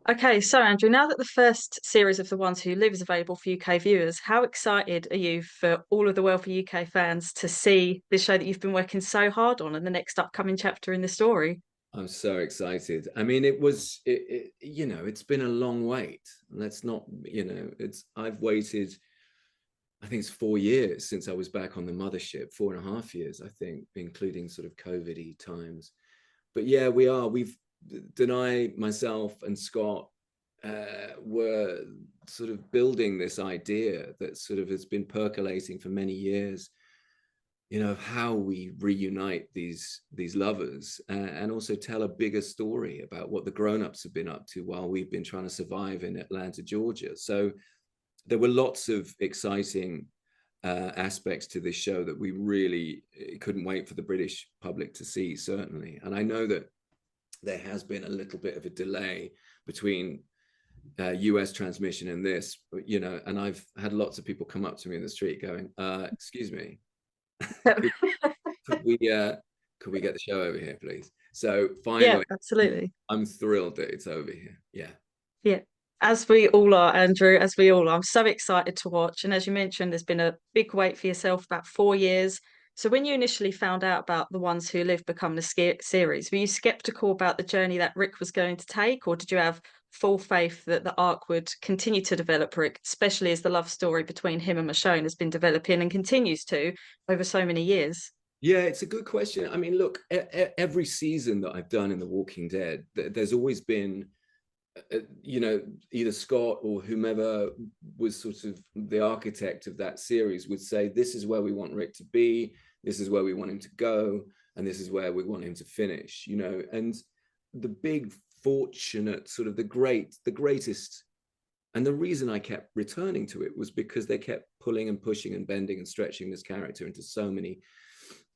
Okay, so Andrew, now that the first series of The Ones Who Live is available for UK viewers, how excited are you for all of the wealthy UK fans to see this show that you've been working so hard on and the next upcoming chapter in the story? I'm so excited. I mean, it's been a long wait. Let's not, I've waited, I think it's 4 years since I was back on the mothership, 4.5 years, I think, including sort of COVID-y times. But yeah, Danai, myself, and Scott were sort of building this idea that sort of has been percolating for many years, of how we reunite these lovers, and also tell a bigger story about what the grown-ups have been up to while we've been trying to survive in Atlanta, Georgia. So there were lots of exciting aspects to this show that we really couldn't wait for the British public to see, certainly. And I know that there has been a little bit of a delay between US transmission and this, and I've had lots of people come up to me in the street going, excuse me, could, could we could we get the show over here, please? So Yeah, finally, absolutely. I'm thrilled that it's over here. Yeah. Yeah, as we all are, Andrew, as we all are. I'm so excited to watch. And as you mentioned, there's been a big wait for yourself, about 4 years. So when you initially found out about The Ones Who Live become the series, were you skeptical about the journey that Rick was going to take, or did you have full faith that the arc would continue to develop Rick, especially as the love story between him and Michonne has been developing and continues to over so many years? Yeah, it's a good question. I mean, look, every season that I've done in The Walking Dead, there's always been, either Scott or whomever was sort of the architect of that series would say, this is where we want Rick to be, this is where we want him to go, and this is where we want him to finish, And the big fortunate, sort of the greatest, and the reason I kept returning to it was because they kept pulling and pushing and bending and stretching this character into so many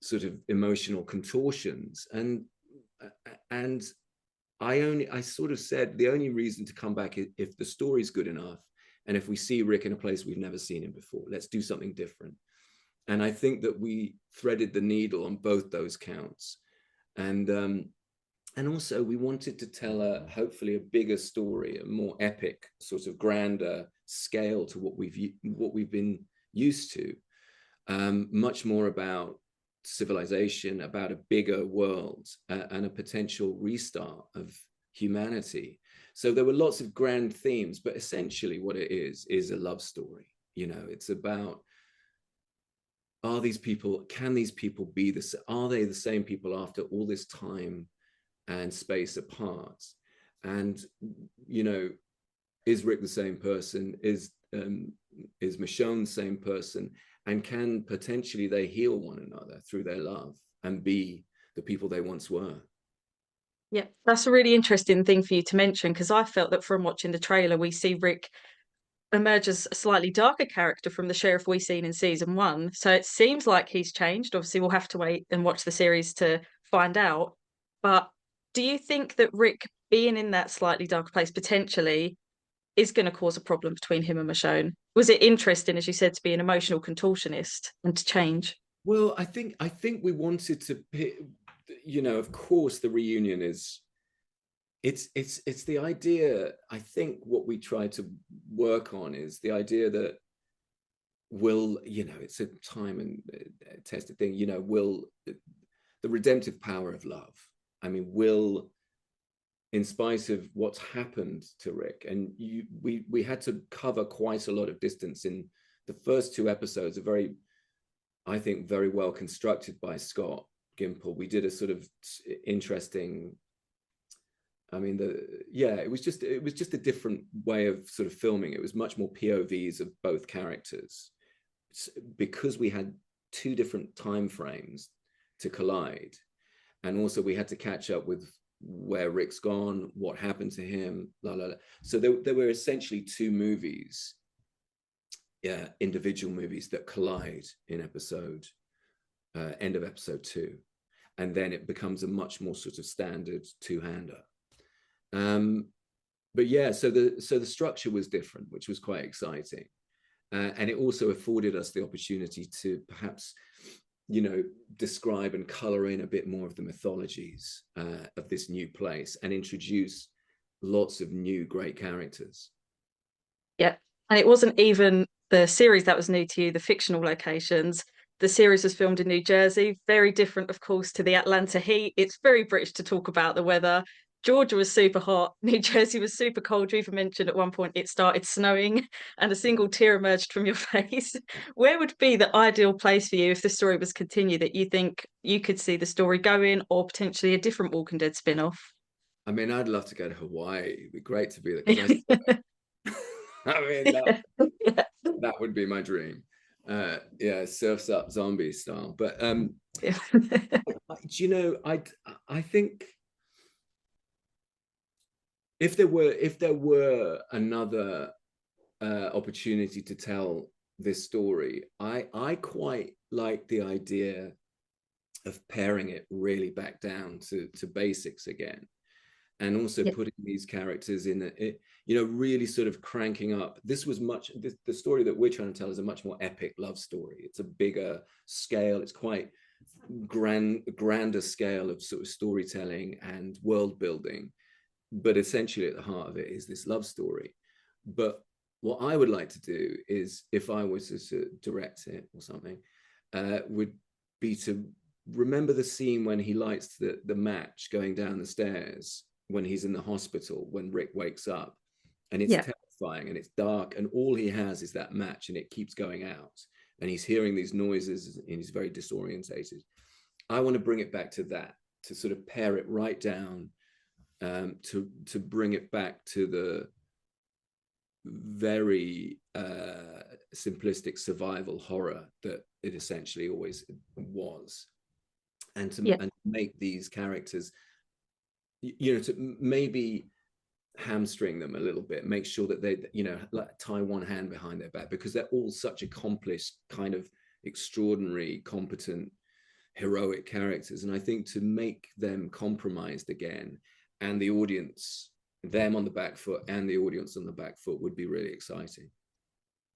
sort of emotional contortions. And I sort of said the only reason to come back is if the story's good enough, and if we see Rick in a place we've never seen him before, let's do something different. And I think that we threaded the needle on both those counts. And also we wanted to tell hopefully a bigger story, a more epic, sort of grander scale to what we've been used to, much more about civilization, about a bigger world, and a potential restart of humanity. So there were lots of grand themes, but essentially what it is a love story. It's about, can these people be are they the same people after all this time and space apart? And, is Rick the same person? Is Michonne the same person? And can potentially they heal one another through their love and be the people they once were? Yeah, that's a really interesting thing for you to mention because I felt that from watching the trailer, we see Rick emerge as a slightly darker character from the sheriff we seen in season 1. So it seems like he's changed. Obviously, we'll have to wait and watch the series to find out. But do you think that Rick being in that slightly darker place potentially is going to cause a problem between him and Michonne? Was it interesting, as you said, to be an emotional contortionist and to change? Well, I think we wanted to, of course, the reunion is, it's the idea. I think what we try to work on is the idea that it's a time and tested thing. Will the redemptive power of love? I mean, will, in spite of what's happened to Rick, and we had to cover quite a lot of distance in the first two episodes, are very, I think, very well constructed by Scott Gimple. We did a sort of interesting, I mean, it was just a different way of sort of filming. It was much more POVs of both characters, because we had two different time frames to collide, and also we had to catch up with where Rick's gone, what happened to him, la la la. So there were essentially two movies, yeah, individual movies that collide in end of episode 2, and then it becomes a much more sort of standard two-hander. But yeah, so the structure was different, which was quite exciting, and it also afforded us the opportunity to perhaps, describe and color in a bit more of the mythologies of this new place, and introduce lots of new great characters. Yeah. And it wasn't even the series that was new to you, the fictional locations. The series was filmed in New Jersey, very different, of course, to the Atlanta heat. It's very British to talk about the weather. Georgia was super hot. New Jersey was super cold. You even mentioned at one point it started snowing and a single tear emerged from your face. Where would be the ideal place for you if the story was continued that you think you could see the story going, or potentially a different Walking Dead spin-off? I mean, I'd love to go to Hawaii. It'd be great to be there because I mean, Yeah. that would be my dream. Yeah, surfs up zombie style. But Yeah. you know, I think if there were another opportunity to tell this story, I quite like the idea of paring it really back down to basics again, and also Yeah. putting these characters in it, you know, really sort of cranking up. This was the story that we're trying to tell is a much more epic love story. It's a bigger scale. It's quite grander scale of sort of storytelling and world building, but essentially at the heart of it is this love story. But what I would like to do is, if I was to direct it or something, would be to remember the scene when he lights the match going down the stairs when he's in the hospital, when Rick wakes up, and it's Yeah. terrifying and it's dark, and all he has is that match and it keeps going out, and he's hearing these noises and he's very disorientated. I want to bring it back to that, to sort of pare it right down, to bring it back to the very simplistic survival horror that it essentially always was, and to Yeah. make these characters, you know, to maybe hamstring them a little bit, make sure that they, you know, like tie one hand behind their back, because they're all such accomplished, kind of extraordinary, competent, heroic characters. And I think to make them compromised again, and the audience, them on the back foot and the audience on the back foot, would be really exciting.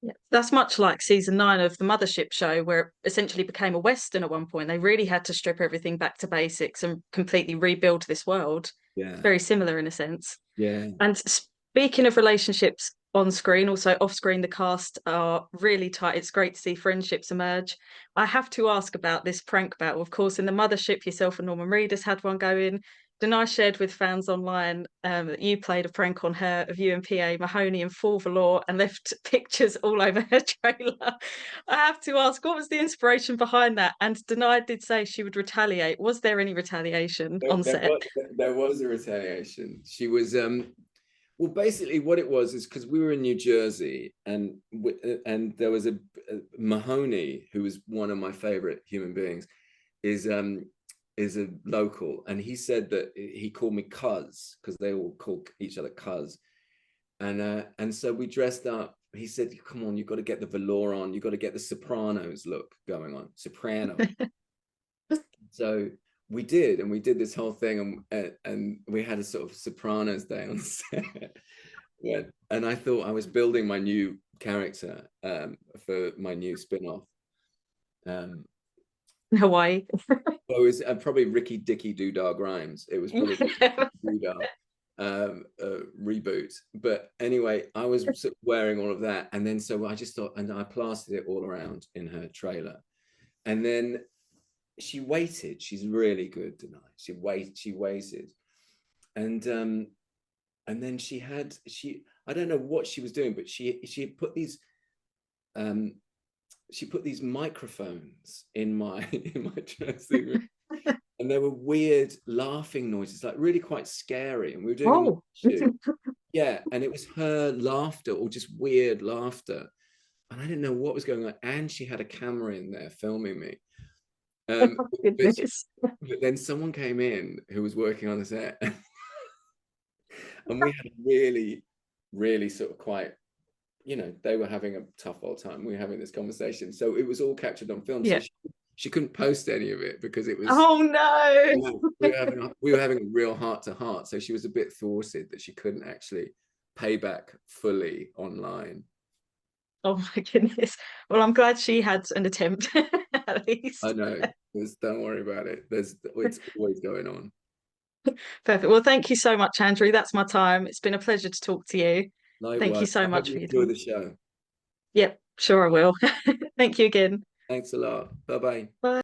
Yeah. That's much like season 9 of the Mothership show, where it essentially became a Western at one point. They really had to strip everything back to basics and completely rebuild this world. It's Yeah, very similar in a sense. yeah. And speaking of relationships on screen, also off screen, the cast are really tight. It's great to see friendships emerge. I have to ask about this prank battle. Of course, in the Mothership, yourself and Norman Reedus had one going. Danai shared with fans online that you played a prank on her of you and PA Mahoney in full velour and left pictures all over her trailer. I have to ask, what was the inspiration behind that? And Danai did say she would retaliate. Was there any retaliation on set? There was a retaliation. She was well, basically what it was is because we were in New Jersey, and there was a Mahoney, who was one of my favorite human beings, is a local, and he said that he called me Cuz, because they all call each other Cuz, and so we dressed up. He said, "Come on, you've got to get the velour on. You've got to get the Sopranos look going on, soprano." So we did, and we did this whole thing, and we had a sort of Sopranos day on set. Yeah. And I thought I was building my new character for my new spin-off. Hawaii. Well, it was probably Dicky Doo Dah Grimes. It was probably Yeah. Doo Dah reboot. But anyway, I was sort of wearing all of that, and then so I just thought, and I plastered it all around in her trailer, and then she waited. She's really good tonight. She waited, and then I don't know what she was doing, but she put these microphones in my in my dressing room, and there were weird laughing noises, like really quite scary. And we were doing a night Oh. shoot. Yeah, and it was her laughter, or just weird laughter, and I didn't know what was going on. And she had a camera in there filming me. Oh, But, goodness. but then someone came in who was working on the set, and we had really, really sort of quite, you know, they were having a tough old time. We were having this conversation, so it was all captured on film. So Yeah. she couldn't post any of it because it was. Oh no. We were having a real heart to heart. So she was a bit thwarted that she couldn't actually pay back fully online. Oh my goodness. Well, I'm glad she had an attempt at I least. know. Don't worry about it. It's always going on. Perfect. Well, thank you so much, Andrew. That's my time. It's been a pleasure to talk to you. Thank you Likewise. so I hope much you for your enjoy time. the show. Yep, sure I will. Thank you again. Thanks a lot. Bye bye. Bye.